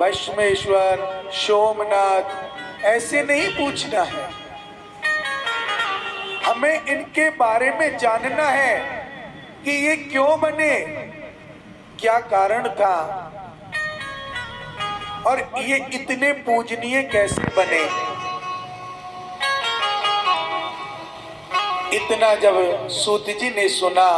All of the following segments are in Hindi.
भस्मेश्वर, सोमनाथ ऐसे नहीं पूछना है। हमें इनके बारे में जानना है कि ये क्यों बने, क्या कारण था और ये इतने पूजनीय कैसे बने। इतना जब सूत जी ने सुना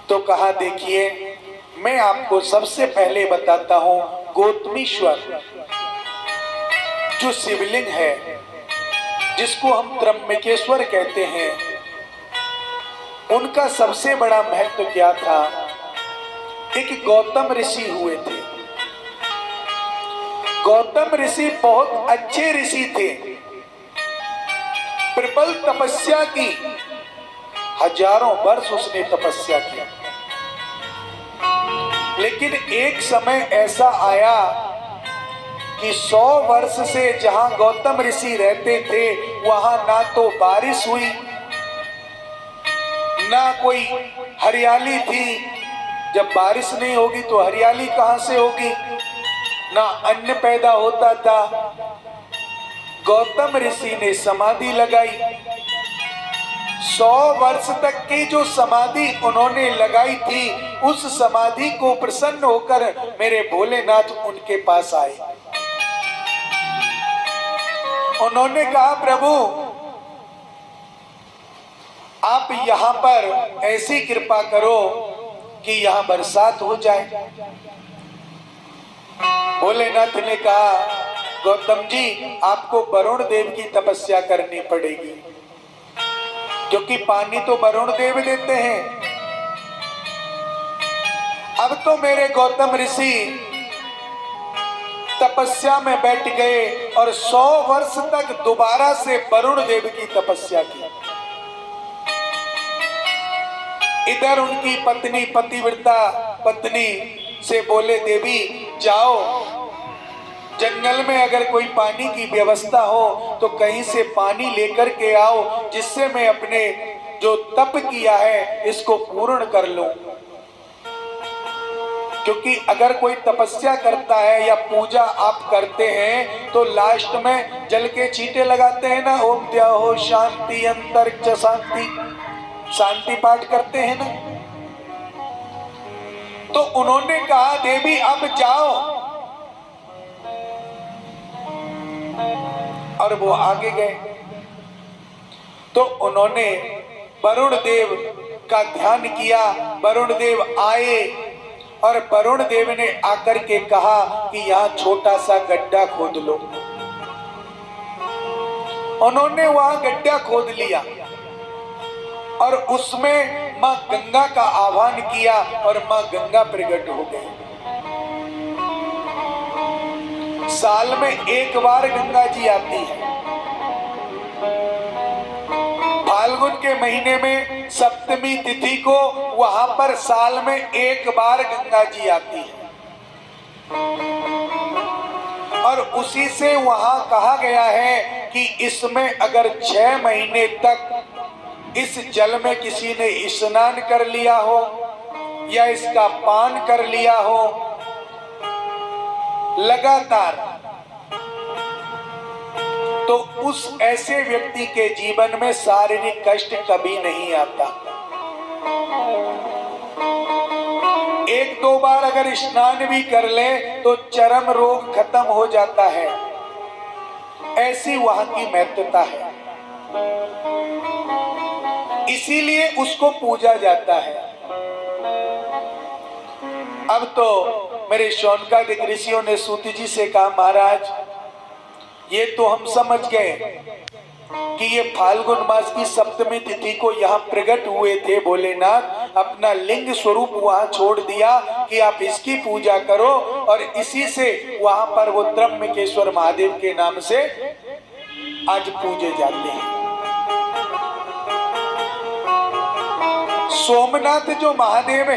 तो कहा, देखिए मैं आपको सबसे पहले बताता हूं, गौतमीश्वर जो शिवलिंग है, जिसको हम त्र्यंबकेश्वर कहते हैं, उनका सबसे बड़ा महत्व क्या था। एक गौतम ऋषि हुए थे। गौतम ऋषि बहुत अच्छे ऋषि थे, प्रबल तपस्या की, हजारों वर्ष उसने तपस्या की। लेकिन एक समय ऐसा आया कि 100 वर्ष से जहां गौतम ऋषि रहते थे वहां ना तो बारिश हुई, ना कोई हरियाली थी। जब बारिश नहीं होगी तो हरियाली कहां से होगी, ना अन्न पैदा होता था। गौतम ऋषि ने समाधि लगाई। 100 वर्ष तक की जो समाधि उन्होंने लगाई थी, उस समाधि को प्रसन्न होकर मेरे भोलेनाथ उनके पास आए। उन्होंने कहा, प्रभु आप यहां पर ऐसी कृपा करो कि यहां बरसात हो जाए। भोलेनाथ ने कहा, गौतम जी आपको वरुण देव की तपस्या करनी पड़ेगी, क्योंकि पानी तो वरुण देव देते हैं। अब तो मेरे गौतम ऋषि तपस्या में बैठ गए और 100 वर्ष तक दोबारा से वरुण देव की तपस्या की। इधर उनकी पत्नी, पतिव्रता पत्नी से बोले, देवी जाओ जंगल में अगर कोई पानी की व्यवस्था हो तो कहीं से पानी लेकर के आओ, जिससे मैं अपने जो तप किया है इसको पूर्ण कर लूं। क्योंकि अगर कोई तपस्या करता है या पूजा आप करते हैं तो लास्ट में जल के छींटे लगाते हैं ना, ओम द्याहो शांति अंतरिक्ष शांति, शांति पाठ करते हैं ना। तो उन्होंने कहा, देवी अब जाओ, और वो आगे गए। तो उन्होंने वरुण देव का ध्यान किया। वरुण देव आए और वरुण देव ने आकर के कहा कि यहाँ छोटा सा गड्ढा खोद लो। उन्होंने वहां गड्ढा खोद लिया और उसमें मां गंगा का आह्वान किया और मां गंगा प्रकट हो गई। साल में एक बार गंगा जी आती है। फाल्गुन के महीने में सप्तमी तिथि को वहां पर साल में एक बार गंगा जी आती है। और उसी से वहां कहा गया है कि इसमें अगर 6 महीने तक इस जल में किसी ने स्नान कर लिया हो या इसका पान कर लिया हो लगातार, तो उस ऐसे व्यक्ति के जीवन में शारीरिक कष्ट कभी नहीं आता। 1-2 बार अगर स्नान भी कर ले तो चर्म रोग खत्म हो जाता है। ऐसी वहां की महत्वता है, इसीलिए उसको पूजा जाता है। अब तो मेरे शौनकादिक ऋषियों ने सूत जी से कहा, महाराज ये तो हम समझ गए कि ये फाल्गुन मास की सप्तमी तिथि को यहाँ प्रकट हुए थे भोलेनाथ, अपना लिंग स्वरूप वहां छोड़ दिया कि आप इसकी पूजा करो, और इसी से वहां पर वो त्र्यंबकेश्वर महादेव के नाम से आज पूजे जाते हैं। सोमनाथ जो महादेव है